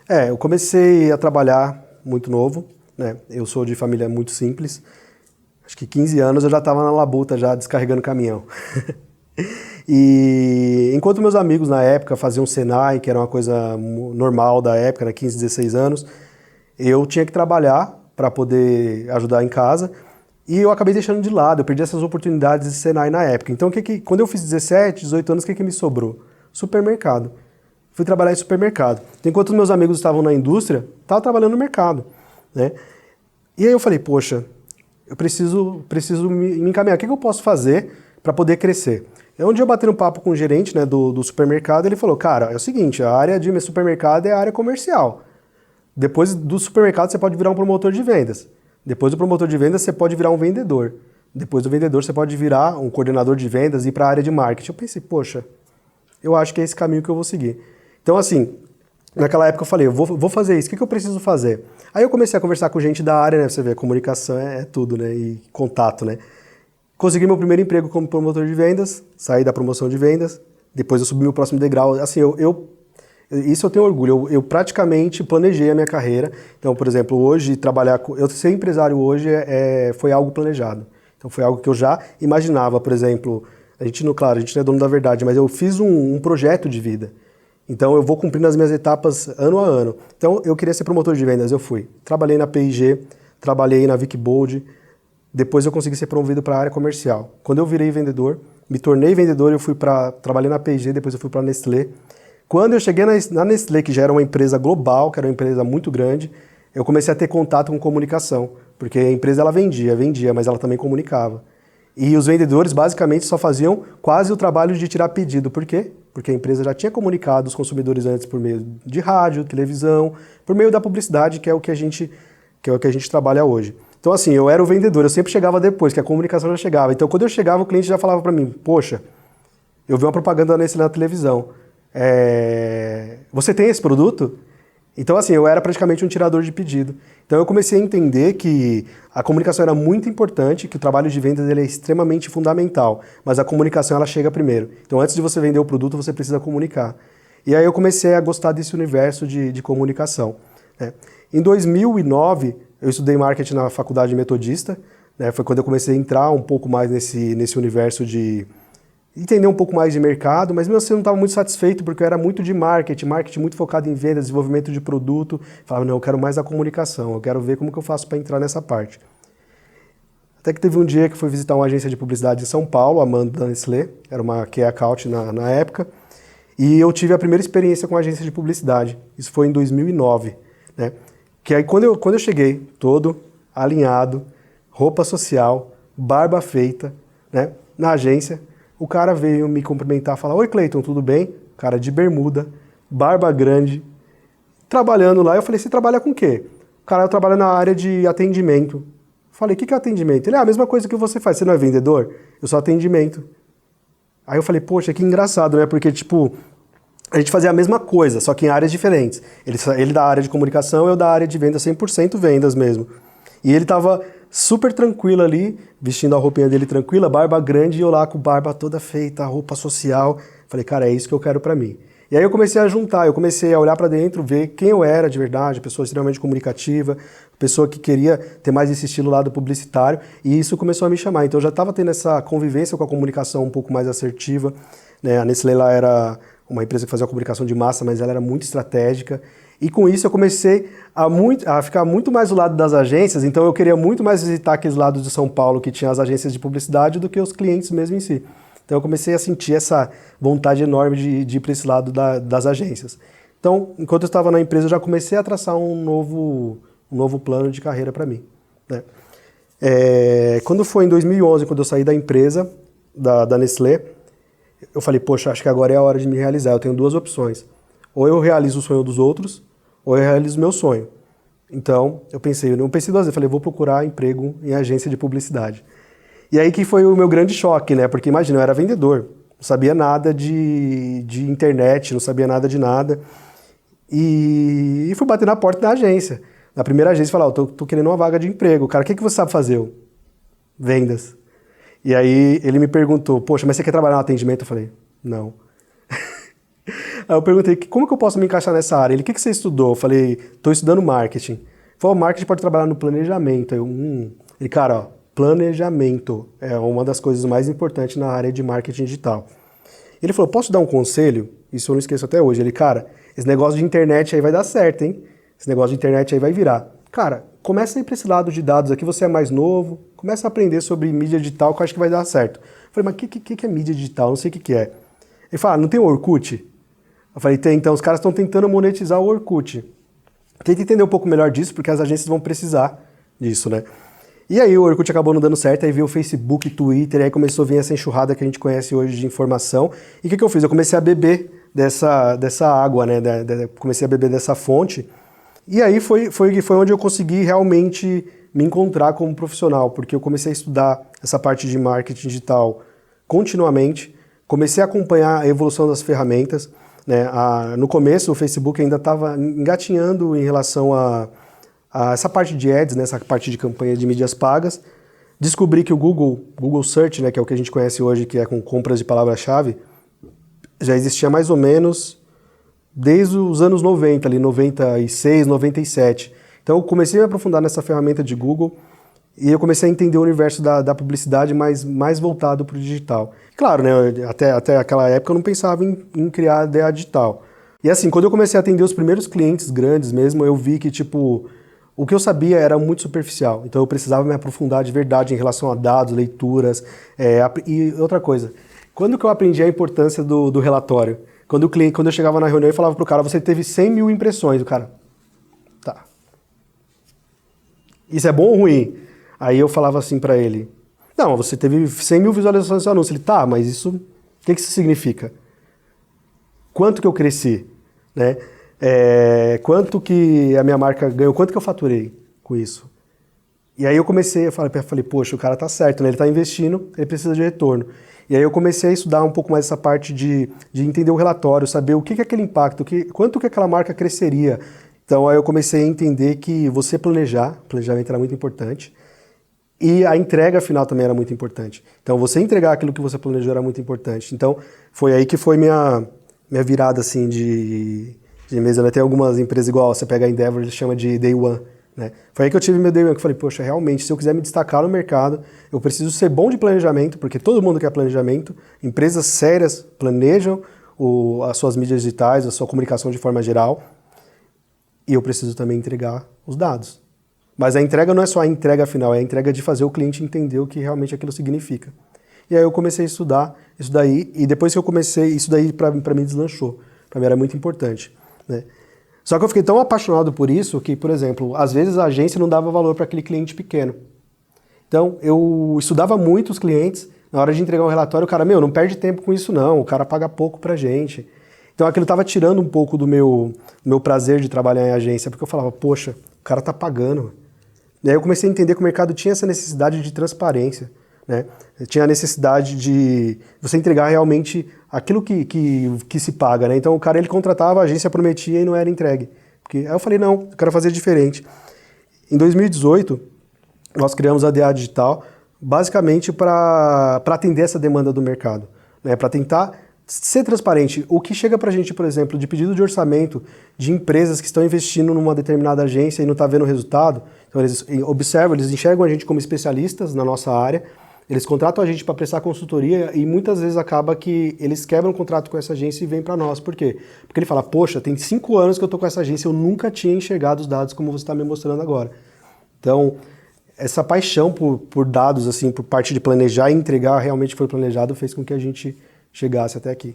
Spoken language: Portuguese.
Eu comecei a trabalhar muito novo, né? Eu sou de família muito simples. Acho que 15 anos eu já estava na labuta, já descarregando caminhão. E enquanto meus amigos na época faziam Senai, que era uma coisa normal da época, né, 15, 16 anos, eu tinha que trabalhar para poder ajudar em casa e eu acabei deixando de lado, eu perdi essas oportunidades de Senai na época. Então, quando eu fiz 17, 18 anos, o que me sobrou? Supermercado. Fui trabalhar em supermercado. Então, enquanto os meus amigos estavam na indústria, estava trabalhando no mercado, né? E aí eu falei, poxa, eu preciso me encaminhar. O que eu posso fazer para poder crescer? Um dia eu bati um papo com o gerente, né, do supermercado, ele falou, cara, é o seguinte, a área de supermercado é a área comercial. Depois do supermercado você pode virar um promotor de vendas. Depois do promotor de vendas você pode virar um vendedor. Depois do vendedor você pode virar um coordenador de vendas e ir para a área de marketing. Eu pensei, poxa, eu acho que é esse caminho que eu vou seguir. Então assim, naquela época eu falei, eu vou fazer isso, o que eu preciso fazer? Aí eu comecei a conversar com gente da área, né, você vê, comunicação é tudo, né, e contato, né. Consegui meu primeiro emprego como promotor de vendas, saí da promoção de vendas, depois eu subi meu próximo degrau. Assim, isso eu tenho orgulho, eu praticamente planejei a minha carreira. Então, por exemplo, hoje, eu ser empresário hoje foi algo planejado. Então, foi algo que eu já imaginava, por exemplo, claro, a gente não é dono da verdade, mas eu fiz um projeto de vida. Então, eu vou cumprindo as minhas etapas ano a ano. Então, eu queria ser promotor de vendas, eu fui. Trabalhei na P&G, trabalhei na Vicbold. Depois eu consegui ser promovido para a área comercial. Quando eu virei vendedor, me tornei vendedor, trabalhei na P&G, depois eu fui para a Nestlé. Quando eu cheguei na Nestlé, que já era uma empresa global, que era uma empresa muito grande, eu comecei a ter contato com comunicação, porque a empresa ela vendia, mas ela também comunicava. E os vendedores basicamente só faziam quase o trabalho de tirar pedido. Por quê? Porque a empresa já tinha comunicado os consumidores antes por meio de rádio, televisão, por meio da publicidade, que é o que a gente trabalha hoje. Então assim, eu era o vendedor, eu sempre chegava depois, que a comunicação já chegava. Então quando eu chegava, o cliente já falava para mim, poxa, eu vi uma propaganda na televisão, você tem esse produto? Então assim, eu era praticamente um tirador de pedido. Então eu comecei a entender que a comunicação era muito importante, que o trabalho de vendas ele é extremamente fundamental, mas a comunicação ela chega primeiro. Então antes de você vender o produto, você precisa comunicar. E aí eu comecei a gostar desse universo de comunicação, né? Em 2009, eu estudei marketing na faculdade metodista, né? Foi quando eu comecei a entrar um pouco mais nesse universo de entender um pouco mais de mercado, mas mesmo assim eu não estava muito satisfeito porque eu era muito de marketing muito focado em vendas, desenvolvimento de produto. Falava, não, eu quero mais a comunicação, eu quero ver como que eu faço para entrar nessa parte. Até que teve um dia que fui visitar uma agência de publicidade em São Paulo, a Amanda da Nestlé, era uma key account na época, e eu tive a primeira experiência com a agência de publicidade. Isso foi em 2009, né? Que aí quando eu cheguei, todo alinhado, roupa social, barba feita, né, na agência, o cara veio me cumprimentar, falar, oi Cleiton, tudo bem? Cara de bermuda, barba grande, trabalhando lá. Eu falei, você trabalha com o quê? O cara, eu trabalho na área de atendimento. Falei, o que é atendimento? Ele, a mesma coisa que você faz, você não é vendedor? Eu sou atendimento. Aí eu falei, poxa, que engraçado, né? Porque, tipo, a gente fazia a mesma coisa, só que em áreas diferentes. Ele da área de comunicação, eu da área de vendas, 100% vendas mesmo. E ele tava super tranquilo ali, vestindo a roupinha dele tranquila, barba grande, e eu lá com barba toda feita, roupa social. Falei, cara, é isso que eu quero pra mim. E aí eu comecei a juntar, eu comecei a olhar pra dentro, ver quem eu era de verdade, pessoa extremamente comunicativa, pessoa que queria ter mais esse estilo lado publicitário, e isso começou a me chamar. Então eu já estava tendo essa convivência com a comunicação um pouco mais assertiva, né? A Nestlé lá era uma empresa que fazia comunicação de massa, mas ela era muito estratégica. E com isso eu comecei a ficar muito mais do lado das agências, então eu queria muito mais visitar aqueles lados de São Paulo que tinha as agências de publicidade do que os clientes mesmo em si. Então eu comecei a sentir essa vontade enorme de ir para esse lado das agências. Então, enquanto eu estava na empresa, eu já comecei a traçar um novo plano de carreira para mim, né? Quando foi em 2011, quando eu saí da empresa, da Nestlé, eu falei, poxa, acho que agora é a hora de me realizar. Eu tenho duas opções. Ou eu realizo o sonho dos outros, ou eu realizo o meu sonho. Então, eu não pensei duas vezes, eu falei, vou procurar emprego em agência de publicidade. E aí que foi o meu grande choque, né? Porque imagina, eu era vendedor, não sabia nada de internet, não sabia nada de nada. E fui bater na porta da agência. Na primeira agência, falar, tô querendo uma vaga de emprego. Cara, o que você sabe fazer? Vendas. E aí ele me perguntou, poxa, mas você quer trabalhar no atendimento? Eu falei, não. Aí eu perguntei, como que eu posso me encaixar nessa área? Ele, o que você estudou? Eu falei, estou estudando marketing. Ele falou, marketing pode trabalhar no planejamento. Aí eu, Ele, cara, ó, planejamento é uma das coisas mais importantes na área de marketing digital. Ele falou, posso te dar um conselho? Isso eu não esqueço até hoje. Ele, cara, esse negócio de internet aí vai dar certo, hein? Esse negócio de internet aí vai virar. Cara, começa a ir para esse lado de dados aqui, você é mais novo, começa a aprender sobre mídia digital que eu acho que vai dar certo. Eu falei, mas o que é mídia digital? Não sei o que é. Ele falou, não tem o Orkut? Eu falei, tem, então os caras estão tentando monetizar o Orkut. Tenta entender um pouco melhor disso, porque as agências vão precisar disso, né? E aí o Orkut acabou não dando certo, aí veio o Facebook, Twitter, aí começou a vir essa enxurrada que a gente conhece hoje de informação. E o que eu fiz? Eu comecei a beber dessa água, né? Comecei a beber dessa fonte. E aí foi onde eu consegui realmente me encontrar como profissional, porque eu comecei a estudar essa parte de marketing digital continuamente, comecei a acompanhar a evolução das ferramentas, né? No começo o Facebook ainda estava engatinhando em relação a essa parte de ads, né? Essa parte de campanha de mídias pagas. Descobri que o Google Search, né? Que é o que a gente conhece hoje, que é com compras de palavra-chave, já existia mais ou menos desde os anos 90, ali 96, 97. Então eu comecei a me aprofundar nessa ferramenta de Google e eu comecei a entender o universo da publicidade mais voltado para o digital. Claro, né, até aquela época eu não pensava em criar DA digital. E assim, quando eu comecei a atender os primeiros clientes grandes mesmo, eu vi que tipo, o que eu sabia era muito superficial. Então eu precisava me aprofundar de verdade em relação a dados, leituras. E outra coisa, quando que eu aprendi a importância do relatório? Quando eu chegava na reunião e falava pro cara, você teve 100 mil impressões, o cara, tá. Isso é bom ou ruim? Aí eu falava assim pra ele, não, você teve 100 mil visualizações do seu anúncio. Ele, tá, mas isso, o que isso significa? Quanto que eu cresci? Né? Quanto que a minha marca ganhou? Quanto que eu faturei com isso? E aí eu falei, poxa, o cara tá certo, né? Ele tá investindo, ele precisa de retorno. E aí eu comecei a estudar um pouco mais essa parte de entender o relatório, saber o que é aquele impacto, quanto que aquela marca cresceria. Então aí eu comecei a entender que você planejamento era muito importante, e a entrega final também era muito importante. Então você entregar aquilo que você planejou era muito importante. Então foi aí que foi minha virada assim de mesa. Tem algumas empresas igual, você pega a Endeavor, eles chamam de Day One. Né? Foi aí que eu tive meu day one, que eu falei, poxa, realmente, se eu quiser me destacar no mercado, eu preciso ser bom de planejamento, porque todo mundo quer planejamento, empresas sérias planejam as suas mídias digitais, a sua comunicação de forma geral, e eu preciso também entregar os dados. Mas a entrega não é só a entrega final, é a entrega de fazer o cliente entender o que realmente aquilo significa. E aí eu comecei a estudar isso daí, e depois que eu comecei, isso daí para mim deslanchou, para mim era muito importante, né? Só que eu fiquei tão apaixonado por isso que, por exemplo, às vezes a agência não dava valor para aquele cliente pequeno. Então, eu estudava muito os clientes, na hora de entregar um relatório, o cara, não perde tempo com isso não, o cara paga pouco pra gente. Então aquilo estava tirando um pouco do meu prazer de trabalhar em agência, porque eu falava, poxa, o cara tá pagando. E aí eu comecei a entender que o mercado tinha essa necessidade de transparência, né? Tinha a necessidade de você entregar realmente aquilo que se paga, né? Então o cara, ele contratava, a agência prometia e não era entregue. Aí eu falei, não, eu quero fazer diferente. Em 2018, nós criamos a DA Digital basicamente para atender essa demanda do mercado, né? Para tentar ser transparente. O que chega para a gente, por exemplo, de pedido de orçamento de empresas que estão investindo numa determinada agência e não está vendo o resultado, então eles observam, eles enxergam a gente como especialistas na nossa área, eles contratam a gente para prestar consultoria e muitas vezes acaba que eles quebram o contrato com essa agência e vêm para nós. Por quê? Porque ele fala, poxa, tem 5 anos que eu estou com essa agência, eu nunca tinha enxergado os dados como você está me mostrando agora. Então, essa paixão por dados, assim, por parte de planejar e entregar realmente foi planejado, fez com que a gente chegasse até aqui.